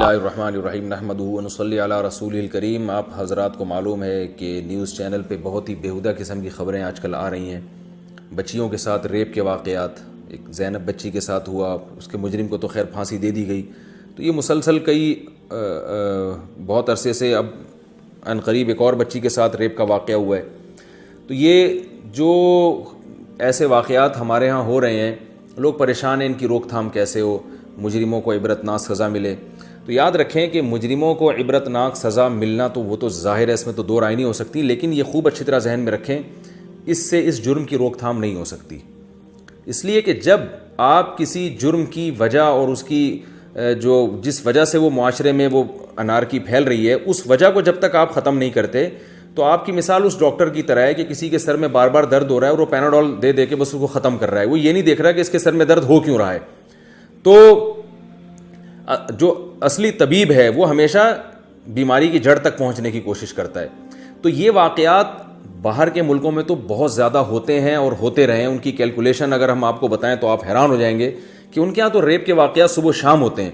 اللہ الرحمن الرحیم نحمدہ ونصلی علی رسول الکریم۔ آپ حضرات کو معلوم ہے کہ نیوز چینل پہ بہت ہی بیہودہ قسم کی خبریں آج کل آ رہی ہیں، بچیوں کے ساتھ ریپ کے واقعات، ایک زینب بچی کے ساتھ ہوا، اس کے مجرم کو تو خیر پھانسی دے دی گئی، تو یہ مسلسل کئی بہت عرصے سے اب عن قریب ایک اور بچی کے ساتھ ریپ کا واقعہ ہوا ہے۔ تو یہ جو ایسے واقعات ہمارے ہاں ہو رہے ہیں، لوگ پریشان ہیں ان کی روک تھام کیسے ہو، مجرموں کو عبرتناک سزا ملے۔ تو یاد رکھیں کہ مجرموں کو عبرتناک سزا ملنا تو وہ تو ظاہر ہے، اس میں تو دو رائے نہیں ہو سکتی، لیکن یہ خوب اچھی طرح ذہن میں رکھیں اس سے اس جرم کی روک تھام نہیں ہو سکتی، اس لیے کہ جب آپ کسی جرم کی وجہ اور اس کی جس وجہ سے وہ معاشرے میں وہ انارکی پھیل رہی ہے، اس وجہ کو جب تک آپ ختم نہیں کرتے تو آپ کی مثال اس ڈاکٹر کی طرح ہے کہ کسی کے سر میں بار بار درد ہو رہا ہے اور وہ پیناڈول دے دے کے بس اس کو ختم کر رہا ہے، وہ یہ نہیں دیکھ رہا کہ اس کے سر میں درد ہو کیوں رہا ہے۔ تو جو اصلی طبیب ہے وہ ہمیشہ بیماری کی جڑ تک پہنچنے کی کوشش کرتا ہے۔ تو یہ واقعات باہر کے ملکوں میں تو بہت زیادہ ہوتے ہیں اور ہوتے رہے ہیں، ان کی کیلکولیشن اگر ہم آپ کو بتائیں تو آپ حیران ہو جائیں گے کہ ان کے ہاں تو ریپ کے واقعات صبح و شام ہوتے ہیں۔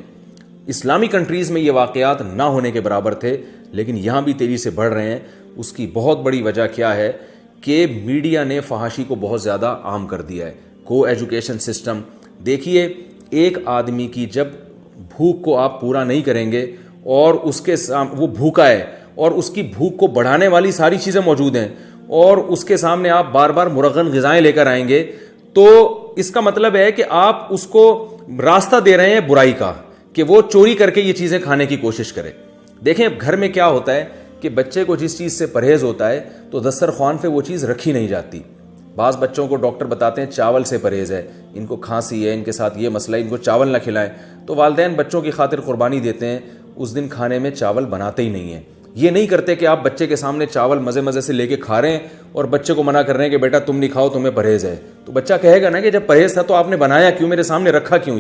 اسلامی کنٹریز میں یہ واقعات نہ ہونے کے برابر تھے، لیکن یہاں بھی تیزی سے بڑھ رہے ہیں۔ اس کی بہت بڑی وجہ کیا ہے کہ میڈیا نے فحاشی کو بہت زیادہ عام کر دیا ہے۔ کو ایجوکیشن سسٹم دیکھیے، ایک آدمی کی جب بھوک کو آپ پورا نہیں کریں گے اور اس کے وہ بھوکا ہے اور اس کی بھوک کو بڑھانے والی ساری چیزیں موجود ہیں اور اس کے سامنے آپ بار بار مرغن غذائیں لے کر آئیں گے، تو اس کا مطلب ہے کہ آپ اس کو راستہ دے رہے ہیں برائی کا کہ وہ چوری کر کے یہ چیزیں کھانے کی کوشش کرے۔ دیکھیں گھر میں کیا ہوتا ہے کہ بچے کو جس چیز سے پرہیز ہوتا ہے تو دسترخوان پہ وہ چیز رکھی نہیں جاتی۔ بعض بچوں کو ڈاکٹر بتاتے ہیں چاول سے پرہیز ہے، ان کو کھانسی ہے، ان کے ساتھ یہ مسئلہ ہے، ان کو چاول نہ کھلائیں، تو والدین بچوں کی خاطر قربانی دیتے ہیں، اس دن کھانے میں چاول بناتے ہی نہیں ہیں۔ یہ نہیں کرتے کہ آپ بچے کے سامنے چاول مزے مزے سے لے کے کھا رہے ہیں اور بچے کو منع کر رہے ہیں کہ بیٹا تم نہیں کھاؤ، تمہیں پرہیز ہے، تو بچہ کہے گا نا کہ جب پرہیز تھا تو آپ نے بنایا کیوں، میرے سامنے رکھا کیوں۔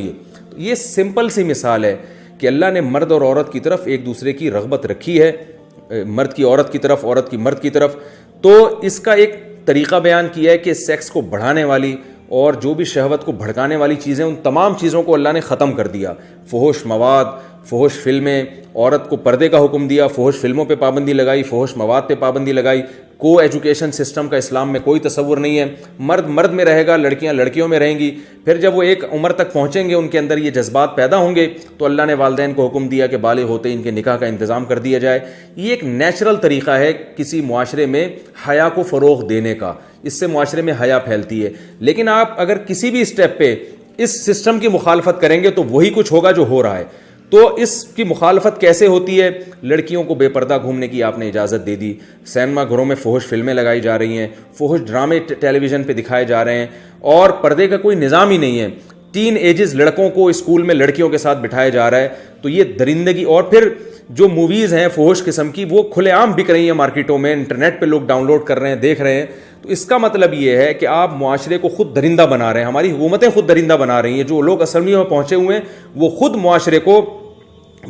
یہ سمپل سی مثال ہے کہ اللہ نے مرد اور عورت کی طرف ایک دوسرے کی رغبت رکھی ہے، مرد کی عورت کی طرف، عورت کی مرد کی طرف، تو اس کا ایک طریقہ بیان کیا ہے کہ سیکس کو بڑھانے والی اور جو بھی شہوت کو بھڑکانے والی چیزیں، ان تمام چیزوں کو اللہ نے ختم کر دیا۔ فحش مواد، فحش فلمیں، عورت کو پردے کا حکم دیا، فحش فلموں پہ پابندی لگائی، فحش مواد پہ پابندی لگائی۔ کو ایجوکیشن سسٹم کا اسلام میں کوئی تصور نہیں ہے، مرد مرد میں رہے گا، لڑکیاں لڑکیوں میں رہیں گی۔ پھر جب وہ ایک عمر تک پہنچیں گے، ان کے اندر یہ جذبات پیدا ہوں گے، تو اللہ نے والدین کو حکم دیا کہ بالغ ہوتے ان کے نکاح کا انتظام کر دیا جائے۔ یہ ایک نیچرل طریقہ ہے کسی معاشرے میں حیا کو فروغ دینے کا، اس سے معاشرے میں حیا پھیلتی ہے۔ لیکن آپ اگر کسی بھی اسٹیپ پہ اس سسٹم کی مخالفت کریں گے تو وہی کچھ ہوگا جو ہو رہا ہے۔ تو اس کی مخالفت کیسے ہوتی ہے؟ لڑکیوں کو بے پردہ گھومنے کی آپ نے اجازت دے دی، سینما گھروں میں فحش فلمیں لگائی جا رہی ہیں، فحش ڈرامے ٹیلی ویژن پہ دکھائے جا رہے ہیں اور پردے کا کوئی نظام ہی نہیں ہے۔ ٹین ایجز لڑکوں کو اسکول میں لڑکیوں کے ساتھ بٹھایا جا رہا ہے، تو یہ درندگی۔ اور پھر جو موویز ہیں فحش قسم کی وہ کھلے عام بک رہی ہیں مارکیٹوں میں، انٹرنیٹ پہ لوگ ڈاؤن لوڈ کر رہے ہیں، دیکھ رہے ہیں۔ تو اس کا مطلب یہ ہے کہ آپ معاشرے کو خود درندہ بنا رہے ہیں، ہماری حکومتیں خود درندہ بنا رہی ہیں۔ جو لوگ اسمبلیوں میں پہنچے ہوئے ہیں وہ خود معاشرے کو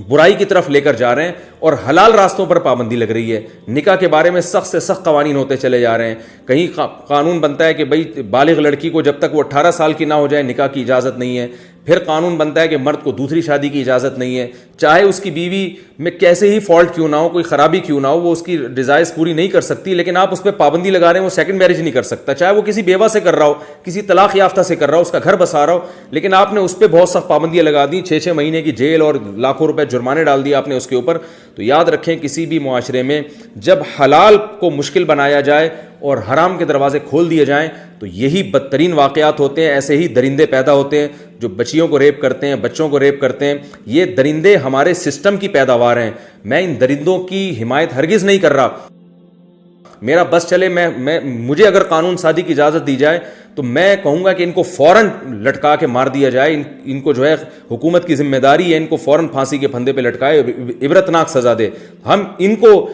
برائی کی طرف لے کر جا رہے ہیں اور حلال راستوں پر پابندی لگ رہی ہے۔ نکاح کے بارے میں سخت سے سخت قوانین ہوتے چلے جا رہے ہیں۔ کہیں قانون بنتا ہے کہ بھئی بالغ لڑکی کو جب تک وہ 18 سال کی نہ ہو جائے نکاح کی اجازت نہیں ہے۔ پھر قانون بنتا ہے کہ مرد کو دوسری شادی کی اجازت نہیں ہے، چاہے اس کی بیوی میں کیسے ہی فالٹ کیوں نہ ہو، کوئی خرابی کیوں نہ ہو، وہ اس کی ڈیزائرز پوری نہیں کر سکتی، لیکن آپ اس پہ پابندی لگا رہے ہیں وہ سیکنڈ میرج نہیں کر سکتا، چاہے وہ کسی بیوہ سے کر رہا ہو، کسی طلاق یافتہ سے کر رہا ہو، اس کا گھر بسا رہا ہو، لیکن آپ نے اس پہ بہت سخت پابندیاں لگا دی، 6 مہینے کی جیل اور لاکھوں روپے جرمانے ڈال دیے آپ نے اس کے اوپر۔ تو یاد رکھیں کسی بھی معاشرے میں جب حلال کو مشکل بنایا جائے اور حرام کے دروازے کھول دیے جائیں تو یہی بدترین واقعات ہوتے ہیں، ایسے ہی درندے پیدا ہوتے ہیں جو بچیوں کو ریپ کرتے ہیں، بچوں کو ریپ کرتے ہیں۔ یہ درندے ہمارے سسٹم کی پیداوار ہیں، میں ان درندوں کی حمایت ہرگز نہیں کر رہا۔ میرا بس چلے، مجھے اگر قانون سازی کی اجازت دی جائے تو میں کہوں گا کہ ان کو فوراً لٹکا کے مار دیا جائے، ان کو جو ہے حکومت کی ذمہ داری ہے ان کو فوراً پھانسی کے پھندے پہ لٹکائے، عبرتناک سزا دے۔ ہم ان کو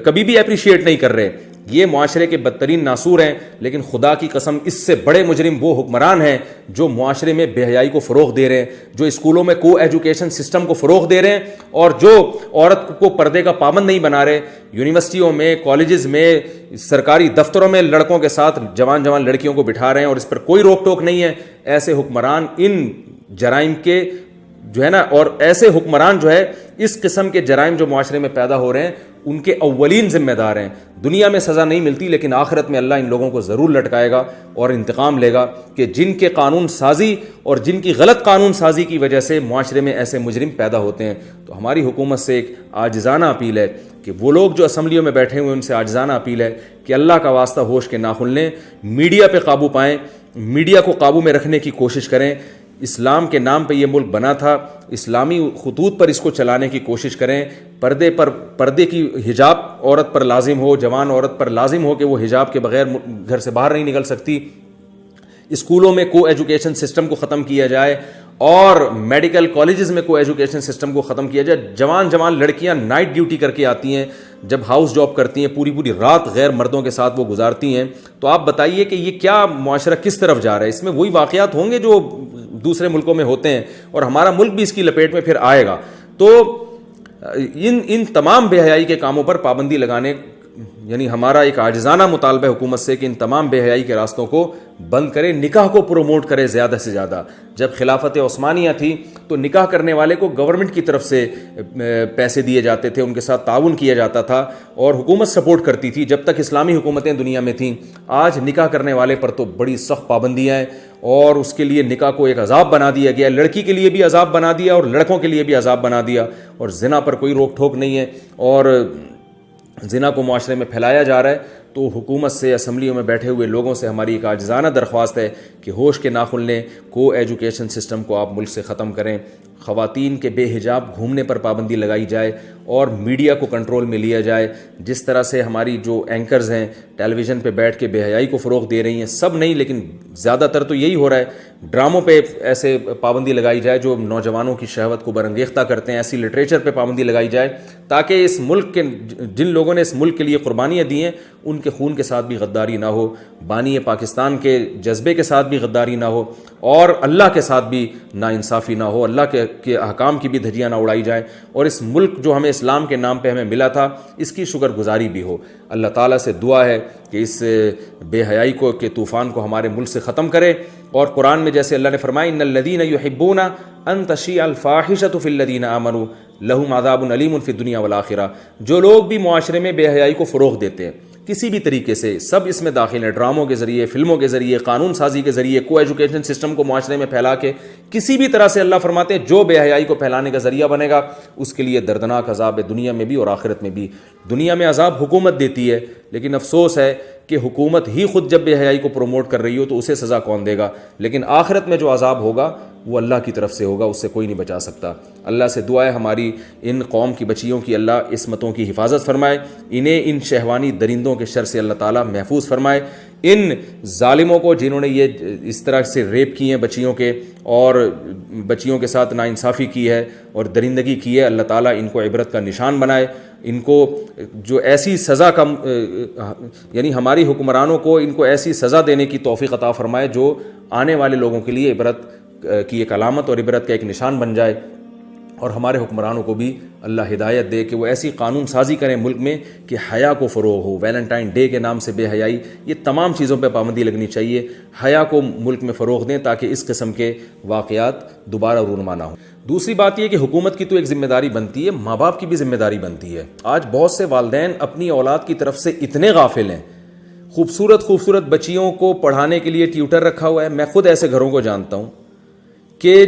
کبھی بھی اپریشیٹ نہیں کر رہے، یہ معاشرے کے بدترین ناسور ہیں، لیکن خدا کی قسم اس سے بڑے مجرم وہ حکمران ہیں جو معاشرے میں بے حیائی کو فروغ دے رہے ہیں، جو اسکولوں میں کو ایجوکیشن سسٹم کو فروغ دے رہے ہیں اور جو عورت کو پردے کا پابند نہیں بنا رہے۔ یونیورسٹیوں میں، کالجز میں، سرکاری دفتروں میں لڑکوں کے ساتھ جوان لڑکیوں کو بٹھا رہے ہیں اور اس پر کوئی روک ٹوک نہیں ہے۔ ایسے حکمران ان جرائم کے جو ہے نا، اور ایسے حکمران جو ہے اس قسم کے جرائم جو معاشرے میں پیدا ہو رہے ہیں ان کے اولین ذمہ دار ہیں. دنیا میں سزا نہیں ملتی لیکن آخرت میں اللہ ان لوگوں کو ضرور لٹکائے گا اور انتقام لے گا کہ جن کے قانون سازی اور جن کی غلط قانون سازی کی وجہ سے معاشرے میں ایسے مجرم پیدا ہوتے ہیں. تو ہماری حکومت سے ایک عاجزانہ اپیل ہے کہ وہ لوگ جو اسمبلیوں میں بیٹھے ہوئے ان سے عاجزانہ اپیل ہے کہ اللہ کا واسطہ ہوش کے ناخن لیں, میڈیا پہ قابو پائیں, میڈیا کو قابو میں رکھنے کی کوشش کریں. اسلام کے نام پہ یہ ملک بنا تھا, اسلامی خطوط پر اس کو چلانے کی کوشش کریں. پردے کی حجاب عورت پر لازم ہو, جوان عورت پر لازم ہو کہ وہ حجاب کے بغیر گھر سے باہر نہیں نکل سکتی. اسکولوں میں کو ایجوکیشن سسٹم کو ختم کیا جائے اور میڈیکل کالجز میں کو ایجوکیشن سسٹم کو ختم کیا جائے. جوان لڑکیاں نائٹ ڈیوٹی کر کے آتی ہیں, جب ہاؤس جاب کرتی ہیں پوری رات غیر مردوں کے ساتھ وہ گزارتی ہیں. تو آپ بتائیے کہ یہ کیا معاشرہ کس طرف جا رہا ہے؟ اس میں وہی واقعات ہوں گے جو دوسرے ملکوں میں ہوتے ہیں اور ہمارا ملک بھی اس کی لپیٹ میں پھر آئے گا. تو ان تمام بے حیائی کے کاموں پر پابندی لگانے, یعنی ہمارا ایک عاجزانہ مطالبہ حکومت سے کہ ان تمام بے حیائی کے راستوں کو بند کرے, نکاح کو پروموٹ کرے زیادہ سے زیادہ. جب خلافت عثمانیہ تھی تو نکاح کرنے والے کو گورنمنٹ کی طرف سے پیسے دیے جاتے تھے, ان کے ساتھ تعاون کیا جاتا تھا اور حکومت سپورٹ کرتی تھی جب تک اسلامی حکومتیں دنیا میں تھیں. آج نکاح کرنے والے پر تو بڑی سخت پابندیاں ہیں اور اس کے لیے نکاح کو ایک عذاب بنا دیا گیا. لڑکی کے لیے بھی عذاب بنا دیا اور لڑکوں کے لیے بھی عذاب بنا دیا, اور زنا پر کوئی روک ٹھوک نہیں ہے اور زنا کو معاشرے میں پھیلایا جا رہا ہے. تو حکومت سے, اسمبلیوں میں بیٹھے ہوئے لوگوں سے ہماری ایک عاجزانہ درخواست ہے کہ ہوش کے ناخن لیں, کو ایجوکیشن سسٹم کو آپ ملک سے ختم کریں. خواتین کے بے حجاب گھومنے پر پابندی لگائی جائے اور میڈیا کو کنٹرول میں لیا جائے. جس طرح سے ہماری جو اینکرز ہیں ٹیلی ویژن پہ بیٹھ کے بے حیائی کو فروغ دے رہی ہیں, سب نہیں لیکن زیادہ تر تو یہی ہو رہا ہے, ڈراموں پہ ایسے پابندی لگائی جائے جو نوجوانوں کی شہوت کو برانگیختہ کرتے ہیں. ایسی لٹریچر پہ پابندی لگائی جائے تاکہ اس ملک کے جن لوگوں نے اس ملک کے لیے قربانیاں دی ہیں ان کے خون کے ساتھ بھی غداری نہ ہو, بانی پاکستان کے جذبے کے ساتھ بھی غداری نہ ہو اور اللہ کے ساتھ بھی ناانصافی نہ ہو, اللہ کے احکام کی بھی دھجیاں نہ اڑائی جائیں, اور اس ملک جو ہمیں اسلام کے نام پہ ہمیں ملا تھا اس کی شکر گزاری بھی ہو. اللہ تعالیٰ سے دعا ہے کہ اس بے حیائی کو کے طوفان کو ہمارے ملک سے ختم کرے. اور قرآن میں جیسے اللہ نے فرمایا ان الذین یحبون ان تشیع الفاحشۃ فی الذین آمنوا لہم عذاب علیم فی الدنیا والآخرہ. جو لوگ بھی معاشرے میں بے حیائی کو فروغ دیتے ہیں کسی بھی طریقے سے, سب اس میں داخل ہیں, ڈراموں کے ذریعے, فلموں کے ذریعے, قانون سازی کے ذریعے, کو ایجوکیشن سسٹم کو معاشرے میں پھیلا کے کسی بھی طرح سے, اللہ فرماتے ہیں جو بے حیائی کو پھیلانے کا ذریعہ بنے گا اس کے لیے دردناک عذاب ہے دنیا میں بھی اور آخرت میں بھی. دنیا میں عذاب حکومت دیتی ہے لیکن افسوس ہے کہ حکومت ہی خود جب بے حیائی کو پروموٹ کر رہی ہو تو اسے سزا کون دے گا, لیکن آخرت میں جو عذاب ہوگا وہ اللہ کی طرف سے ہوگا, اس سے کوئی نہیں بچا سکتا. اللہ سے دعا ہے ہماری ان قوم کی بچیوں کی اللہ عصمتوں کی حفاظت فرمائے, انہیں ان شہوانی درندوں کے شر سے اللہ تعالیٰ محفوظ فرمائے. ان ظالموں کو جنہوں نے یہ اس طرح سے ریپ کی ہیں بچیوں کے اور بچیوں کے ساتھ ناانصافی کی ہے اور درندگی کی ہے, اللہ تعالیٰ ان کو عبرت کا نشان بنائے. ان کو جو ایسی سزا کا یعنی ہماری حکمرانوں کو ان کو ایسی سزا دینے کی توفیق عطا فرمائے جو آنے والے لوگوں کے لیے عبرت کی ایک علامت اور عبرت کا ایک نشان بن جائے. اور ہمارے حکمرانوں کو بھی اللہ ہدایت دے کہ وہ ایسی قانون سازی کریں ملک میں کہ حیا کو فروغ ہو. ویلنٹائن ڈے کے نام سے بے حیائی, یہ تمام چیزوں پہ پابندی لگنی چاہیے. حیا کو ملک میں فروغ دیں تاکہ اس قسم کے واقعات دوبارہ رونما نہ ہوں. دوسری بات یہ کہ حکومت کی تو ایک ذمہ داری بنتی ہے, ماں باپ کی بھی ذمہ داری بنتی ہے. آج بہت سے والدین اپنی اولاد کی طرف سے اتنے غافل ہیں. خوبصورت بچیوں کو پڑھانے کے لیے ٹیوٹر رکھا ہوا ہے. میں خود ایسے گھروں کو جانتا ہوں کہ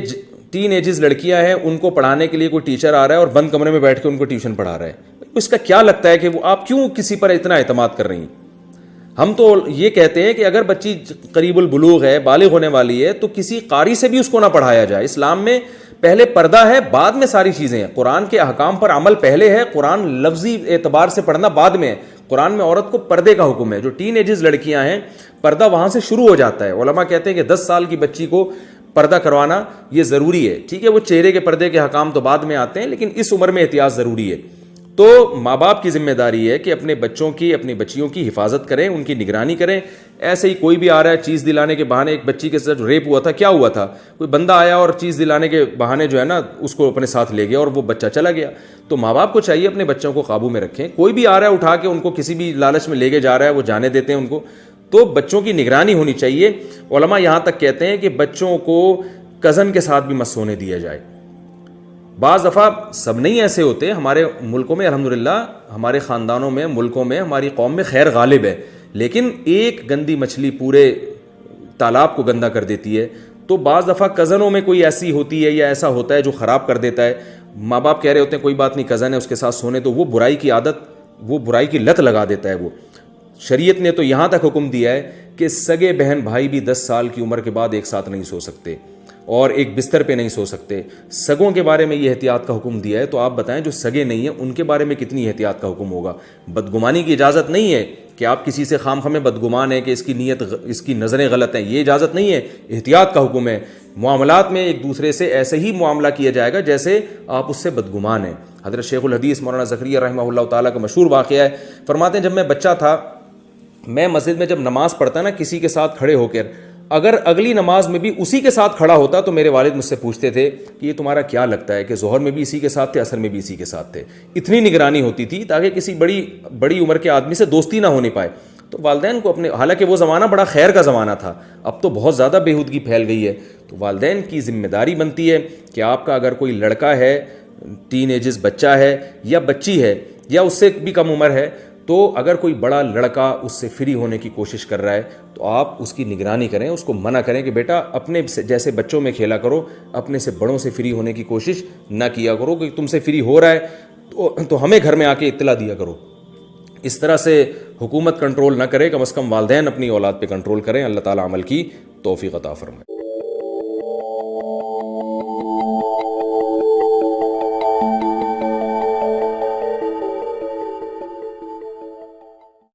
ٹین ایجز لڑکیاں ہیں, ان کو پڑھانے کے لیے کوئی ٹیچر آ رہا ہے اور بند کمرے میں بیٹھ کے ان کو ٹیوشن پڑھا رہا ہے. اس کا کیا لگتا ہے کہ وہ آپ کیوں کسی پر اتنا اعتماد کر رہی ہیں؟ ہم تو یہ کہتے ہیں کہ اگر بچی قریب البلوغ ہے, بالغ ہونے والی ہے, تو کسی قاری سے بھی اس کو نہ پڑھایا جائے. اسلام میں پہلے پردہ ہے, بعد میں ساری چیزیں ہیں. قرآن کے احکام پر عمل پہلے ہے, قرآن لفظی اعتبار سے پڑھنا بعد میں ہے. قرآن میں عورت کو پردے کا حکم ہے. جو ٹین ایجز لڑکیاں ہیں پردہ وہاں سے شروع ہو جاتا ہے. علماء کہتے ہیں کہ 10 سال کی بچی کو پردہ کروانا یہ ضروری ہے. ٹھیک ہے, وہ چہرے کے پردے کے حکام تو بعد میں آتے ہیں لیکن اس عمر میں احتیاط ضروری ہے. تو ماں باپ کی ذمہ داری ہے کہ اپنے بچوں کی, اپنی بچیوں کی حفاظت کریں, ان کی نگرانی کریں. ایسے ہی کوئی بھی آ رہا ہے چیز دلانے کے بہانے, ایک بچی کے ساتھ ریپ ہوا تھا, کیا ہوا تھا, کوئی بندہ آیا اور چیز دلانے کے بہانے جو ہے نا اس کو اپنے ساتھ لے گیا اور وہ بچہ چلا گیا. تو ماں باپ کو چاہیے اپنے بچوں کو قابو میں رکھیں. کوئی بھی آ رہا ہے اٹھا کے ان کو کسی بھی لالچ میں لے کے جا رہا ہے, وہ جانے دیتے ہیں ان کو. تو بچوں کی نگرانی ہونی چاہیے. علماء یہاں تک کہتے ہیں کہ بچوں کو کزن کے ساتھ بھی مت سونے دیا جائے. بعض دفعہ سب نہیں ایسے ہوتے, ہمارے ملکوں میں الحمدللہ, ہمارے خاندانوں میں, ملکوں میں, ہماری قوم میں خیر غالب ہے, لیکن ایک گندی مچھلی پورے تالاب کو گندا کر دیتی ہے. تو بعض دفعہ کزنوں میں کوئی ایسی ہوتی ہے یا ایسا ہوتا ہے جو خراب کر دیتا ہے. ماں باپ کہہ رہے ہوتے ہیں کوئی بات نہیں, کزن ہے اس کے ساتھ سونے, تو وہ برائی کی عادت, وہ برائی کی لت لگا دیتا ہے. وہ شریعت نے تو یہاں تک حکم دیا ہے کہ سگے بہن بھائی بھی 10 سال کی عمر کے بعد ایک ساتھ نہیں سو سکتے اور ایک بستر پہ نہیں سو سکتے. سگوں کے بارے میں یہ احتیاط کا حکم دیا ہے, تو آپ بتائیں جو سگے نہیں ہیں ان کے بارے میں کتنی احتیاط کا حکم ہوگا. بدگمانی کی اجازت نہیں ہے کہ آپ کسی سے خام خامے بدگمان ہیں کہ اس کی نیت, اس کی نظریں غلط ہیں, یہ اجازت نہیں ہے. احتیاط کا حکم ہے. معاملات میں ایک دوسرے سے ایسے ہی معاملہ کیا جائے گا جیسے آپ اس سے بدگمان ہیں. حضرت شیخ الحدیث مولانا زکریا رحمہ اللہ تعالیٰ کا مشہور واقعہ ہے, فرماتے ہیں جب میں بچہ تھا, میں مسجد میں جب نماز پڑھتا نا کسی کے ساتھ کھڑے ہو کر, اگر اگلی نماز میں بھی اسی کے ساتھ کھڑا ہوتا تو میرے والد مجھ سے پوچھتے تھے کہ یہ تمہارا کیا لگتا ہے کہ ظہر میں بھی اسی کے ساتھ تھے, عصر میں بھی اسی کے ساتھ تھے. اتنی نگرانی ہوتی تھی تاکہ کسی بڑی عمر کے آدمی سے دوستی نہ ہونے پائے. تو والدین کو اپنے, حالانکہ وہ زمانہ بڑا خیر کا زمانہ تھا, اب تو بہت زیادہ بےہودگی پھیل گئی ہے, تو والدین کی ذمہ داری بنتی ہے کہ آپ کا اگر کوئی لڑکا ہے, ٹین ایجز بچہ ہے یا بچی ہے یا اس سے بھی کم عمر ہے, تو اگر کوئی بڑا لڑکا اس سے فری ہونے کی کوشش کر رہا ہے تو آپ اس کی نگرانی کریں, اس کو منع کریں کہ بیٹا اپنے جیسے بچوں میں کھیلا کرو, اپنے سے بڑوں سے فری ہونے کی کوشش نہ کیا کرو, کہ تم سے فری ہو رہا ہے تو ہمیں گھر میں آ کے اطلاع دیا کرو. اس طرح سے حکومت کنٹرول نہ کرے, کم از کم والدین اپنی اولاد پہ کنٹرول کریں. اللہ تعالیٰ عمل کی توفیق عطا فرمائے.